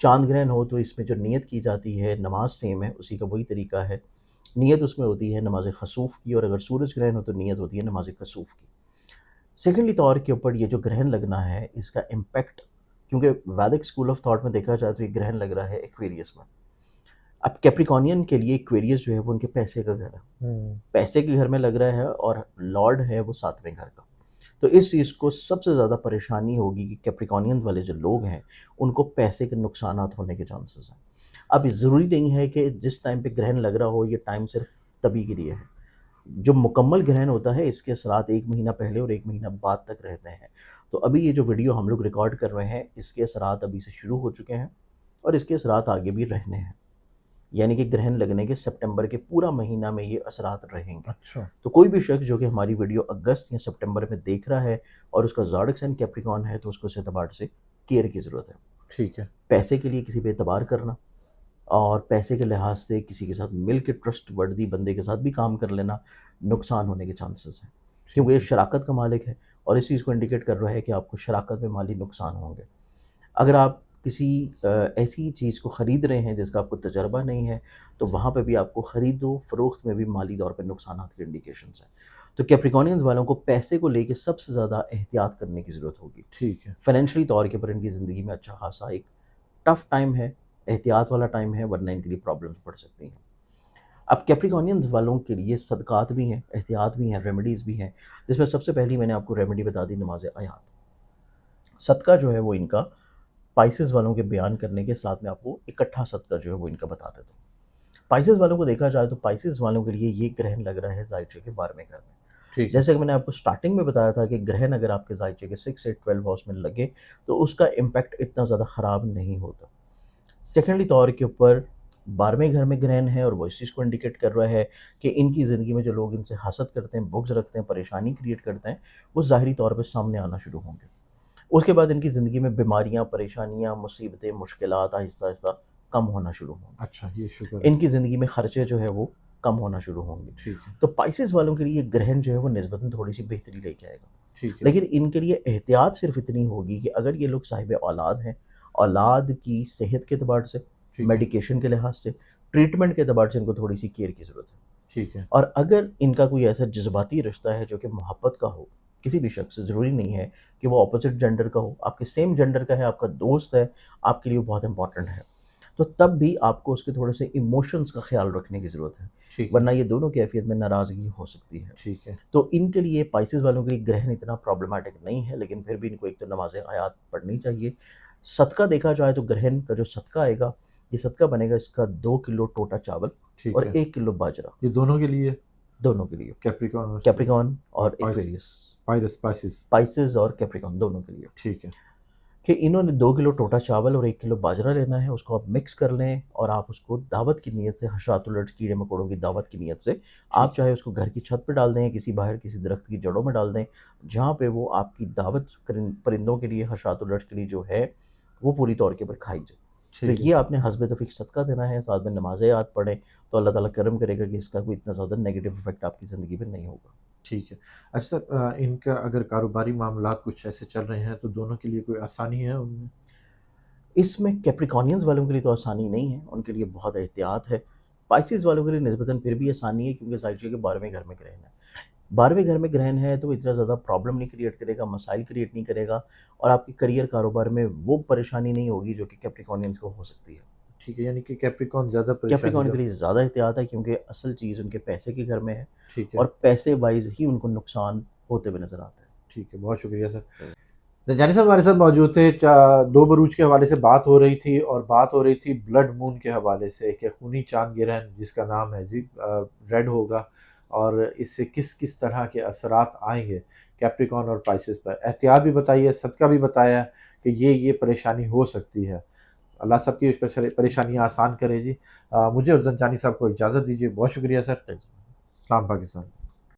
چاند گرہن ہو تو اس میں جو نیت کی جاتی ہے نماز سیم ہے، اسی کا وہی طریقہ ہے، نیت اس میں ہوتی ہے نماز خسوف کی، اور اگر سورج گرہن ہو تو نیت ہوتی ہے نماز کسوف کی۔ سیکنڈلی طور کے اوپر یہ جو گرہن لگنا ہے اس کا امپیکٹ، کیونکہ ویدک اسکول آف تھاٹ میں دیکھا جائے تو یہ گرہن لگ رہا ہے ایکویریس میں۔ اب کیپریکونین کے لیے ایکویریس جو ہے وہ ان کے پیسے کا گھر ہے، پیسے کے گھر میں لگ رہا ہے، اور لارڈ ہے وہ 7ویں گھر کا، تو اس چیز کو سب سے زیادہ پریشانی ہوگی کہ کیپریکونین والے جو لوگ ہیں ان کو پیسے کے نقصانات ہونے کے چانسز ہیں۔ اب ضروری نہیں ہے کہ جس ٹائم پہ گرہن لگ رہا ہو یہ ٹائم صرف تبھی کے لیے ہے، جو مکمل گرہن ہوتا ہے اس کے اثرات 1 مہینہ پہلے اور 1 مہینہ بعد تک رہتے ہیں۔ تو ابھی یہ جو ویڈیو ہم لوگ ریکارڈ کر رہے ہیں اس کے اثرات ابھی سے شروع ہو چکے ہیں، اور اس کے اثرات آگے بھی رہنے ہیں، یعنی کہ گرہن لگنے کے سپٹمبر کے پورا مہینہ میں یہ اثرات رہیں گے۔ اچھا تو کوئی بھی شخص جو کہ ہماری ویڈیو اگست یا سپٹمبر میں دیکھ رہا ہے اور اس کا زوڈک سائن کیپریکون ہے تو اس کو اس اعتبار سے کیئر کی ضرورت ہے۔ ٹھیک ہے پیسے کے لیے کسی پہ اعتبار کرنا، اور پیسے کے لحاظ سے کسی کے ساتھ مل کے ٹرسٹ وردی بندے کے ساتھ بھی کام کر لینا نقصان ہونے کے چانسز ہیں، کیونکہ یہ شراکت کا مالک ہے اور اس چیز کو انڈیکیٹ کر رہا ہے کہ آپ کو شراکت میں مالی نقصان ہوں گے۔ اگر آپ کسی ایسی چیز کو خرید رہے ہیں جس کا آپ کو تجربہ نہیں ہے تو وہاں پہ بھی آپ کو خرید و فروخت میں بھی مالی طور پہ نقصانات کے انڈیکیشنز ہیں۔ تو کیپریکونینز والوں کو پیسے کو لے کے سب سے زیادہ احتیاط کرنے کی ضرورت ہوگی۔ ٹھیک ہے فائنینشلی طور کے پر ان کی زندگی میں اچھا خاصا ایک ٹف ٹائم ہے، احتیاط والا ٹائم ہے، ورنہ ان کے لیے پرابلمس پڑ سکتی ہیں۔ اب کیپریکونینز والوں کے لیے صدقات بھی ہیں، احتیاط بھی ہیں، ریمیڈیز بھی ہیں، جس میں سب سے پہلی میں نے آپ کو ریمیڈی بتا دی نماز آیات۔ صدقہ جو ہے وہ ان کا پائسز والوں کے بیان کرنے کے ساتھ میں آپ کو اکٹھا صدقہ جو ہے وہ ان کا بتا دیتا ہوں۔ پائسز والوں کو دیکھا جائے تو پائسز والوں کے لیے یہ گرہن لگ رہا ہے زائچے کے 12ویں گھر میں۔ ٹھیک ہے جیسے کہ میں نے آپ کو سٹارٹنگ میں بتایا تھا کہ گرہن اگر آپ کے زائچے کے 6 سے 12 ہاؤس میں لگے تو اس کا امپیکٹ اتنا زیادہ خراب نہیں ہوتا۔ سیکنڈلی طور کے اوپر 12ویں گھر میں گرہن ہے اور وہ اس چیز کو انڈیکیٹ کر رہا ہے کہ ان کی زندگی میں جو لوگ ان سے حسد کرتے ہیں، بغض رکھتے ہیں، پریشانی کریٹ کرتے ہیں، وہ ظاہری طور پہ سامنے آنا شروع ہوں گے۔ اس کے بعد ان کی زندگی میں بیماریاں، پریشانیاں، مصیبتیں، مشکلات آہستہ آہستہ کم ہونا شروع ہوں گی۔ اچھا یہ شکر ہے ان کی زندگی میں خرچے جو ہے وہ کم ہونا شروع ہوں گے۔ ٹھیک ہے تو پائسز والوں کے لیے گرہن جو ہے وہ نسبتاً تھوڑی سی بہتری لے کے آئے گا، ٹھیک ہے لیکن ان کے لیے احتیاط صرف اتنی ہوگی کہ اگر یہ لوگ صاحب اولاد ہیں، اولاد کی صحت کے اعتبار سے، ٹھیک ہے میڈیکیشن کے لحاظ سے، ٹریٹمنٹ کے اعتبار سے ان کو تھوڑی سی کیئر کی ضرورت ہے۔ ٹھیک ہے اور اگر ان کا کوئی ایسا جذباتی رشتہ ہے جو کہ محبت کا ہو، کسی بھی شخص سے، ضروری نہیں ہے کہ وہ اپوزٹ جینڈر کا ہو، آپ کے سیم جینڈر کا ہے، آپ کا دوست ہے، آپ کے لیے وہ بہت امپورٹنٹ ہے، تو تب بھی آپ کو اس کے تھوڑے سے ایموشنز کا خیال رکھنے کی ضرورت ہے، ٹھیک ہے ورنہ یہ دونوں کیفیت میں ناراضگی ہو سکتی ہے۔ ٹھیک ہے تو ان کے لیے پائسز والوں کے لیے گرہن اتنا پرابلمٹک نہیں ہے، لیکن پھر بھی ان کو ایک تو نماز آیات پڑھنی چاہیے۔ صدقہ دیکھا جائے تو گرہن کا جو صدقہ آئے گا، یہ صدقہ بنے گا اس کا 2 کلو ٹوٹا چاول ٹھیک اور ہے 1 کلو باجرہ، یہ دونوں کے لیے دونوں کے لیے، کیپریکون کیپریکون اور اور ایکویریس، پائسز پائسز اور کیپریکون دونوں کے لیے، ٹھیک ہے کہ انہوں نے 2 کلو ٹوٹا چاول اور 1 کلو باجرہ لینا ہے، اس کو آپ مکس کر لیں اور آپ اس کو دعوت کی نیت سے، حشرات الرٹ کیڑے مکوڑوں کی دعوت کی نیت سے، آپ چاہے اس کو گھر کی چھت پہ ڈال دیں، کسی باہر کسی درخت کی جڑوں میں ڈال دیں، جہاں پہ وہ آپ کی دعوت پرندوں کے لیے، حشرات الرٹ کے لیے جو ہے وہ پوری طور کے اوپر کھائی جائے۔ تو ٹھیک ہے یہ آپ نے حسب توفیق صدقہ دینا ہے، ساتھ میں نماز یاد پڑھیں تو اللہ تعالیٰ کرم کرے گا کہ اس کا کوئی اتنا زیادہ نیگیٹو افیکٹ آپ کی زندگی میں نہیں ہوگا۔ ٹھیک ہے اچھا سر ان کا اگر کاروباری معاملات کچھ ایسے چل رہے ہیں تو دونوں کے لیے کوئی آسانی ہے ان میں؟ اس میں کیپریکونینز والوں کے لیے تو آسانی نہیں ہے، ان کے لیے بہت احتیاط ہے۔ پائسز والوں کے لیے نسبتاً پھر بھی آسانی ہے، کیونکہ زائچے کے 12ویں گھر میں گرہن ہے۔ 12ویں گھر میں گرہن ہے تو وہ اتنا زیادہ پرابلم نہیں کریٹ کرے گا، مسائل کریٹ نہیں کرے گا، اور آپ کی کریئر کاروبار میں وہ پریشانی نہیں ہوگی جو کہ کیپریکونینز کو ہو سکتی ہے۔ ٹھیک ہے یعنی کہ کیپریکون زیادہ پریشانی کیپریکون کے کا لیے زیادہ احتیاط ہے، کیونکہ اصل چیز ان کے پیسے کے گھر میں ہے، ٹھیک ہے اور پیسے وائز ہی ان کو نقصان ہوتے ہوئے نظر آتا ہے۔ ٹھیک ہے بہت شکریہ سر زنجانی صاحب ہمارے ساتھ موجود تھے۔ 2 بروج کے حوالے سے بات ہو رہی تھی اور بات ہو رہی تھی بلڈ مون کے حوالے سے کہ خونی چاند گرہن جس کا نام ہے جی ریڈ ہوگا اور اس سے کس کس طرح کے اثرات آئیں گے کیپریکون اور پائسز پر۔ احتیاط بھی بتائی ہے، صدقہ بھی بتایا کہ یہ پریشانی ہو سکتی ہے۔ اللہ سب کی پریشانیاں آسان کرے جی۔ مجھے اور زنجانی صاحب کو اجازت دیجیے، بہت شکریہ سر۔ سلام پاکستان۔